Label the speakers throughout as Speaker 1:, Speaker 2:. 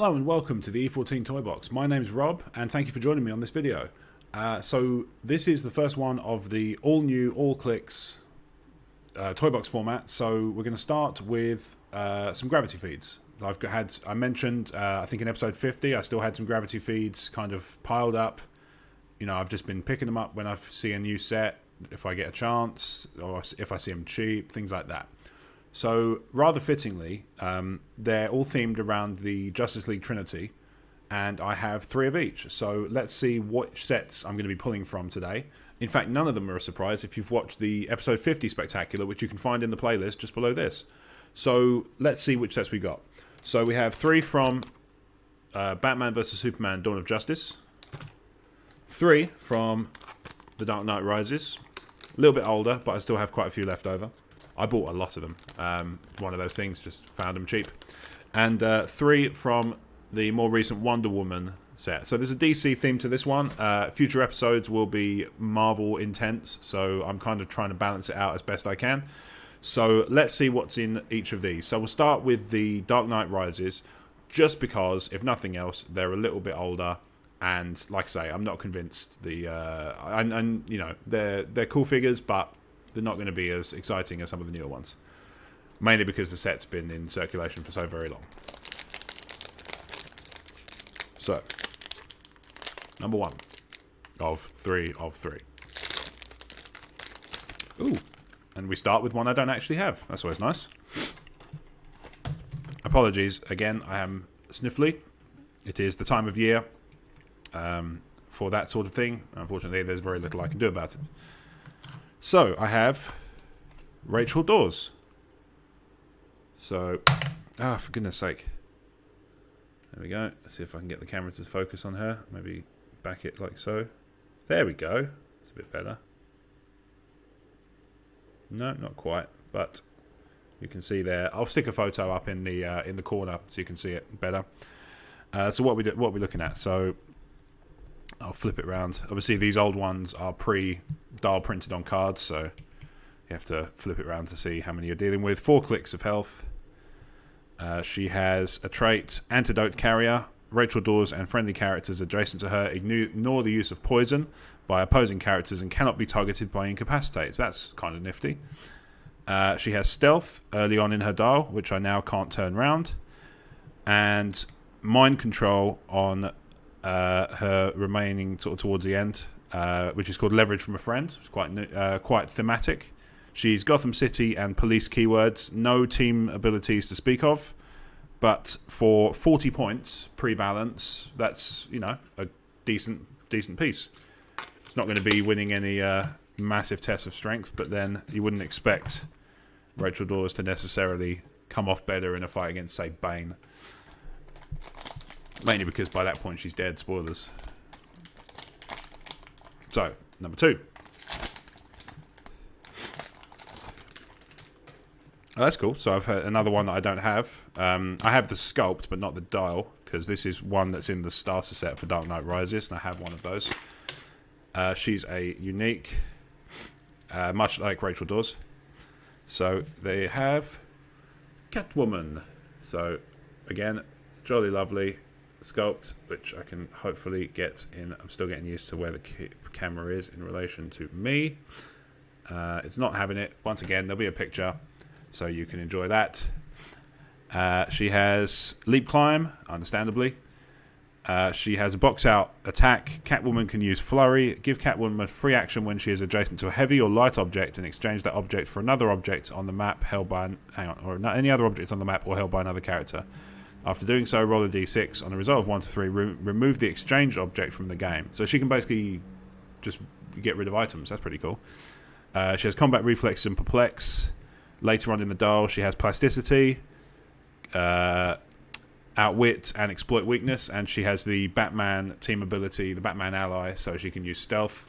Speaker 1: Hello and welcome to the E14 Toybox. My name's Rob and thank you for joining me on this video. So this is the first one of the all-new, all-Heroclix Toybox format. So we're going to start with some gravity feeds. I mentioned, I think in episode 50, I still had some gravity feeds kind of piled up. You know, I've just been picking them up when I see a new set, if I get a chance, or if I see them cheap, things like that. So, rather fittingly, they're all themed around the Justice League Trinity, and I have 3 of each. So, let's see what sets I'm going to be pulling from today. In fact, none of them are a surprise if you've watched the episode 50 Spectacular, which you can find in the playlist just below this. So, let's see which sets we got. So, we have 3 from Batman vs. Superman Dawn of Justice, 3 from The Dark Knight Rises, a little bit older, but I still have quite a few left over. I bought a lot of them. One of those things, just found them cheap. And 3 from the more recent Wonder Woman set. So there's a DC theme to this one. Future episodes will be Marvel intense, so I'm kind of trying to balance it out as best I can. So let's see what's in each of these. So we'll start with the Dark Knight Rises, just because, if nothing else, they're a little bit older. And like I say, I'm not convinced. And you know, they're cool figures, but they're not going to be as exciting as some of the newer ones. Mainly because the set's been in circulation for so very long. So, number 1 of 3 of 3. Ooh, and we start with one I don't actually have. That's always nice. Apologies, again, I am sniffly. It is the time of year for that sort of thing. Unfortunately, there's very little I can do about it. So, I have Rachel Dawes. So, for goodness sake. There we go. Let's see if I can get the camera to focus on her. Maybe back it like so. There we go. It's a bit better. No, not quite. But you can see there. I'll stick a photo up in the corner so you can see it better. So what we're looking at. So I'll flip it around. Obviously, these old ones are pre-dial printed on cards, so you have to flip it around to see how many you're dealing with. 4 clicks of health. She has a trait, Antidote Carrier. Rachel Dawes and friendly characters adjacent to her ignore the use of poison by opposing characters and cannot be targeted by incapacitates. That's kind of nifty. She has Stealth early on in her dial, which I now can't turn round. And Mind Control on her remaining sort of towards the end, which is called Leverage from a Friend. It's quite thematic. She's Gotham City and police keywords. No team abilities to speak of, but for 40 points pre-balance, that's, you know, a decent piece. It's not going to be winning any massive tests of strength, but then you wouldn't expect Rachel Dawes to necessarily come off better in a fight against, say, Bane. Mainly because by that point she's dead. Spoilers. So, number 2. Oh, that's cool. So I've had another one that I don't have. I have the sculpt, but not the dial, because this is one that's in the starter set for Dark Knight Rises, and I have one of those. She's a unique, much like Rachel Dawes. So they have Catwoman. So, again, jolly lovely sculpt, which I can hopefully get in. I'm still getting used to where the camera is in relation to me. It's not having it. Once again, there'll be a picture so you can enjoy that. She has Leap Climb, understandably. She has a box out attack. Catwoman can use Flurry. Give Catwoman a free action when she is adjacent to a heavy or light object and exchange that object for another object on the map held by any other object on the map or held by another character. After doing so, roll a d6. On a result of 1 to 3, remove the exchange object from the game. So she can basically just get rid of items. That's pretty cool. She has Combat Reflex and Perplex. Later on in the dial, she has Plasticity, Outwit, and Exploit Weakness. And she has the Batman team ability, the Batman Ally, so she can use Stealth.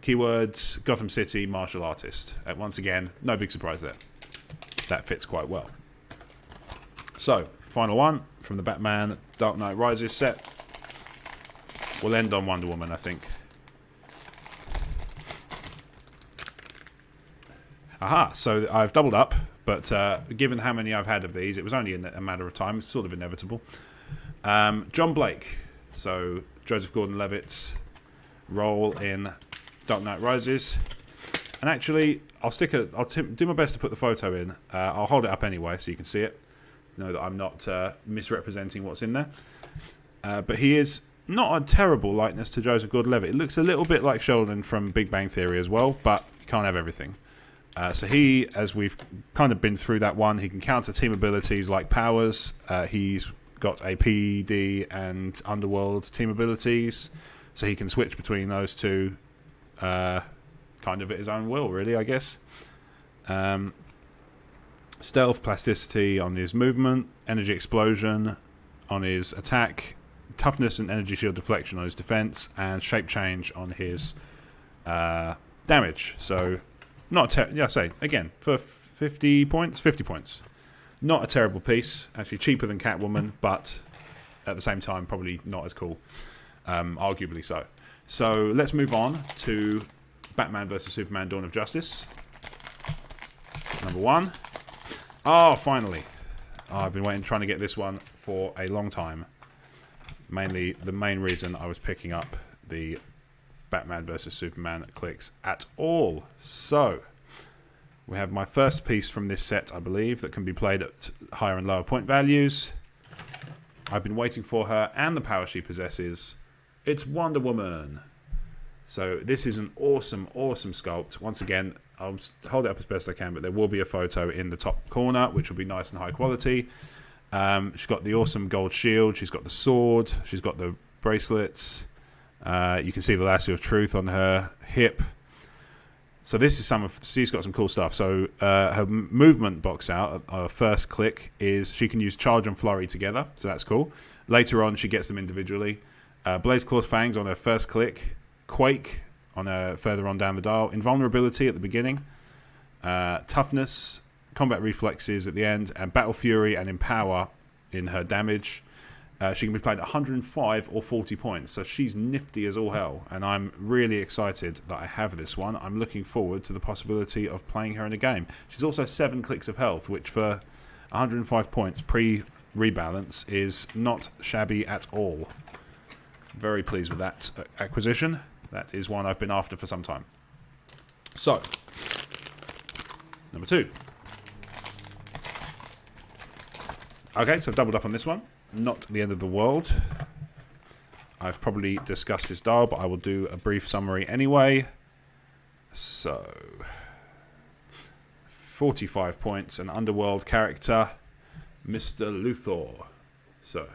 Speaker 1: Keywords, Gotham City, Martial Artist. Once again, no big surprise there. That fits quite well. So, final one from the Batman Dark Knight Rises set. We'll end on Wonder Woman, I think. Aha, so I've doubled up, but given how many I've had of these, it was only a matter of time. It's sort of inevitable. John Blake, so Joseph Gordon-Levitt's role in Dark Knight Rises. And actually, I'll do my best to put the photo in. I'll hold it up anyway so you can see it. Know that I'm not misrepresenting what's in there. But he is not a terrible likeness to Joseph Gordon-Levitt. It looks a little bit like Sheldon from Big Bang Theory as well, but you can't have everything. So he, as we've kind of been through that one, he can counter team abilities like powers. He's got a PD and Underworld team abilities, so he can switch between those two kind of at his own will, really, I guess. Stealth, plasticity on his movement, energy explosion on his attack, toughness and energy shield deflection on his defense, and shape change on his damage. So, not I say again for 50 points. 50 points. Not a terrible piece. Actually, cheaper than Catwoman, but at the same time, probably not as cool. Arguably so. So let's move on to Batman vs Superman: Dawn of Justice. Number 1. Oh, finally! I've been trying to get this one for a long time. Mainly, the main reason I was picking up the Batman vs Superman clicks at all. So, we have my first piece from this set, I believe, that can be played at higher and lower point values. I've been waiting for her and the power she possesses. It's Wonder Woman. So this is an awesome, awesome sculpt. Once again, I'll hold it up as best I can, but there will be a photo in the top corner, which will be nice and high quality. She's got the awesome gold shield. She's got the sword. She's got the bracelets. You can see the lasso of truth on her hip. So this is she's got some cool stuff. So her movement box out, her first click, is she can use charge and flurry together. So that's cool. Later on, she gets them individually. Blaze Claw's fangs on her first click. Quake on her further on down the dial. Invulnerability at the beginning. Toughness, combat reflexes at the end, and Battle Fury and Empower in her damage. She can be played at 105 or 40 points, so she's nifty as all hell, and I'm really excited that I have this one. I'm looking forward to the possibility of playing her in a game. She's also 7 clicks of health, which for 105 points pre-rebalance is not shabby at all. Very pleased with that acquisition. That is one I've been after for some time. So, number 2. Okay, so I've doubled up on this one. Not the end of the world. I've probably discussed his dial, but I will do a brief summary anyway. So, 45 points, an Underworld character, Mr. Luthor. So,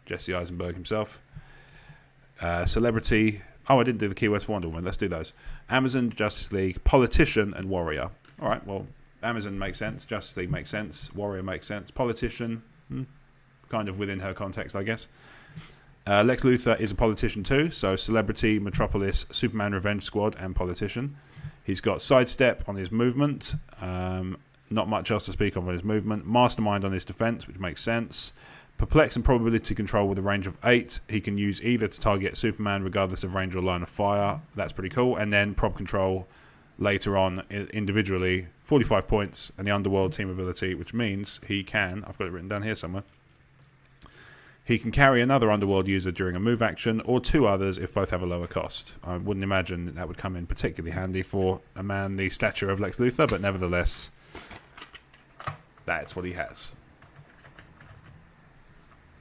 Speaker 1: Jesse Eisenberg himself. Celebrity. Oh, I didn't do the keywords for Wonder Woman. Let's do those. Amazon, Justice League, politician, and warrior. All right, well, Amazon makes sense. Justice League makes sense. Warrior makes sense. Politician, kind of within her context, I guess. Lex Luthor is a politician too. So celebrity, Metropolis, Superman Revenge Squad, and politician. He's got sidestep on his movement. Not much else to speak of on his movement. Mastermind on his defense, which makes sense. Perplex and probability control with a range of 8. He can use either to target Superman regardless of range or line of fire. That's pretty cool. And then prob control later on individually, 45 points, and the Underworld team ability, which means he can, I've got it written down here somewhere, he can carry another Underworld user during a move action, or 2 others if both have a lower cost. I wouldn't imagine that would come in particularly handy for a man the stature of Lex Luthor, but nevertheless, that's what he has.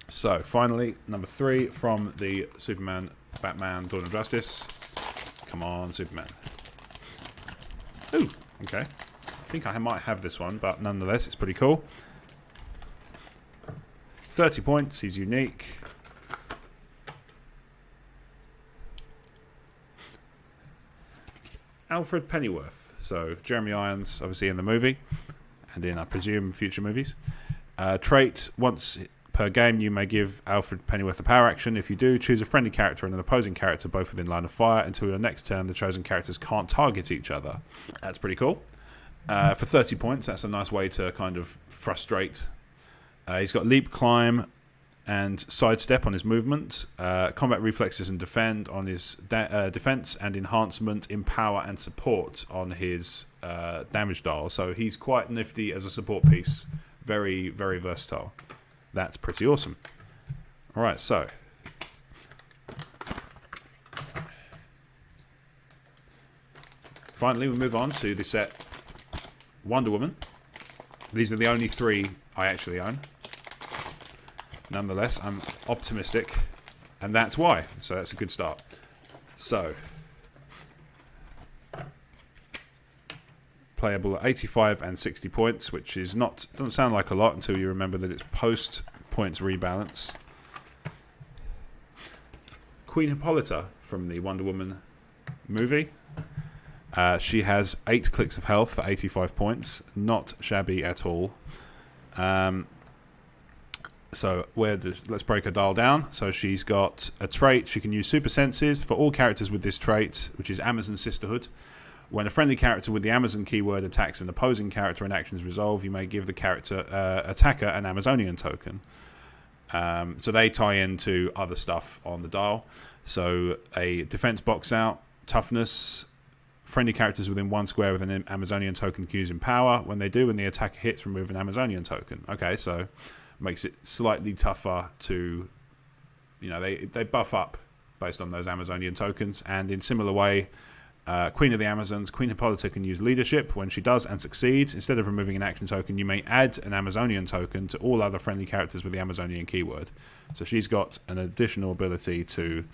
Speaker 1: So, finally, number 3 from the Superman, Batman, Dawn of Justice. Come on, Superman. Ooh, okay. I think I might have this one, but nonetheless, it's pretty cool. 30 points, he's unique. Alfred Pennyworth. So, Jeremy Irons, obviously in the movie, and in, I presume, future movies. Trait, once per game, you may give Alfred Pennyworth a power action. If you do, choose a friendly character and an opposing character, both within line of fire. Until your next turn, the chosen characters can't target each other. That's pretty cool. For 30 points, that's a nice way to kind of frustrate. He's got leap, climb, and sidestep on his movement. Combat reflexes and defend on his defense, and enhancement, empower, and support on his damage dial. So he's quite nifty as a support piece. Very, very versatile. That's pretty awesome. Alright, so finally we move on to the set Wonder Woman. These are the only 3 I actually own. Nonetheless, I'm optimistic, and that's why. So that's a good start. So, playable at 85 and 60 points, which is doesn't sound like a lot until you remember that it's post points rebalance. Queen Hippolyta from the Wonder Woman movie. She has 8 clicks of health for 85 points. Not shabby at all. So let's break her dial down. So she's got a trait. She can use super senses for all characters with this trait, which is Amazon Sisterhood. When a friendly character with the Amazon keyword attacks an opposing character and actions resolve, you may give the character attacker an Amazonian token. So they tie into other stuff on the dial. So a defense box out, toughness. Friendly characters within 1 square with an Amazonian token can use Empower. When they do, when the attacker hits, remove an Amazonian token. Okay, so makes it slightly tougher to, they buff up based on those Amazonian tokens. And in similar way, Queen of the Amazons, Queen Hippolyta can use leadership. When she does and succeeds, instead of removing an action token, you may add an Amazonian token to all other friendly characters with the Amazonian keyword. So she's got an additional ability to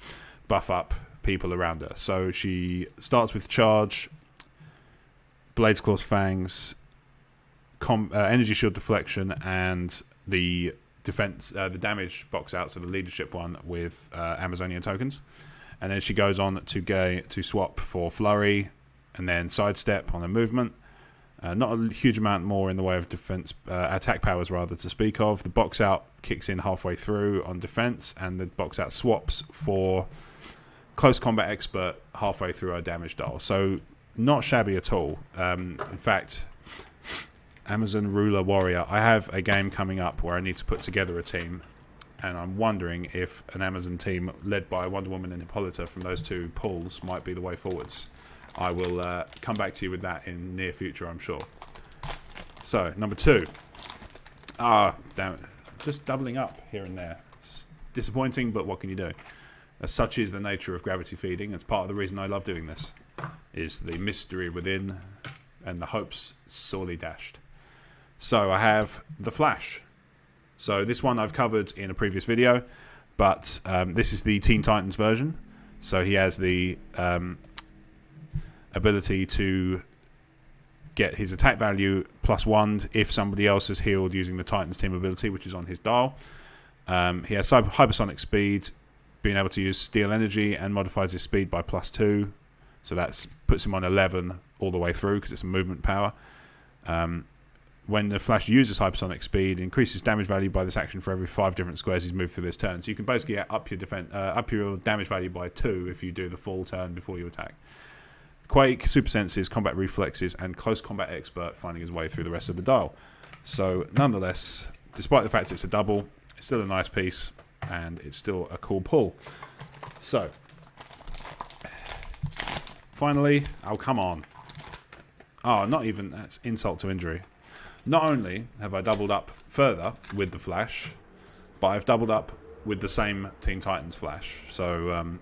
Speaker 1: buff up people around her. So she starts with charge, Blades, Claws, Fangs, energy shield deflection, and the defense, the damage box out, so the leadership one with Amazonian tokens. And then she goes on to swap for flurry and then sidestep on her movement. Not a huge amount more in the way of defense, attack powers rather to speak of. The box out kicks in halfway through on defense, and the box out swaps for close combat expert halfway through our damage dial. So not shabby at all. In fact, Amazon Ruler Warrior, I have a game coming up where I need to put together a team, and I'm wondering if an Amazon team led by Wonder Woman and Hippolyta from those 2 pulls might be the way forwards. I will come back to you with that in near future, I'm sure. So, number 2. Damn it. Just doubling up here and there. It's disappointing, but what can you do? As such is the nature of gravity feeding. It's part of the reason I love doing this, is the mystery within and the hopes sorely dashed. So I have the Flash. So this one I've covered in a previous video, but this is the Teen Titans version. So he has the ability to get his attack value +1 if somebody else has healed using the Titans team ability, which is on his dial. He has hypersonic speed, being able to use steel energy, and modifies his speed by +2. So that puts him on 11 all the way through because it's a movement power. When the Flash uses hypersonic speed, increases damage value by this action for every 5 different squares he's moved through this turn. So you can basically up your damage value by 2 if you do the full turn before you attack. Quake, super senses, combat reflexes, and close combat expert, finding his way through the rest of the dial. So nonetheless, despite the fact it's a double, it's still a nice piece, and it's still a cool pull. So finally, oh come on. Oh, not even, that's insult to injury. Not only have I doubled up further with the Flash, but I've doubled up with the same Teen Titans Flash. So,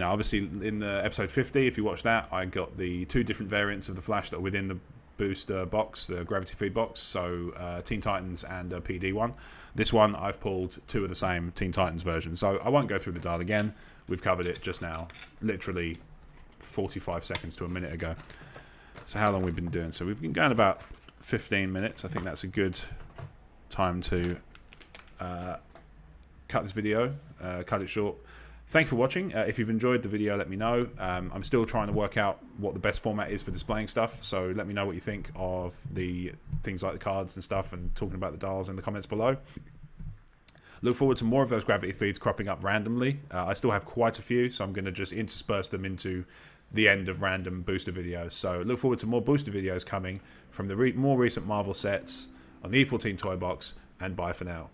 Speaker 1: obviously in the episode 50, if you watch that, I got the 2 different variants of the Flash that are within the booster box, the gravity feed box. So Teen Titans and PD one. This one I've pulled 2 of the same Teen Titans version. So I won't go through the dial again. We've covered it just now, literally 45 seconds to a minute ago. So how long we've been doing? So we've been going about 15 minutes. I think that's a good time to cut this video, cut it short. Thank you for watching. If you've enjoyed the video, let me know. I'm still trying to work out what the best format is for displaying stuff, so let me know what you think of the things like the cards and stuff, and talking about the dials in the comments below. Look forward to more of those gravity feeds cropping up randomly. I still have quite a few, so I'm going to just intersperse them into the end of random booster videos. So look forward to more booster videos coming from the more recent Marvel sets on the E14 Toybox, and bye for now.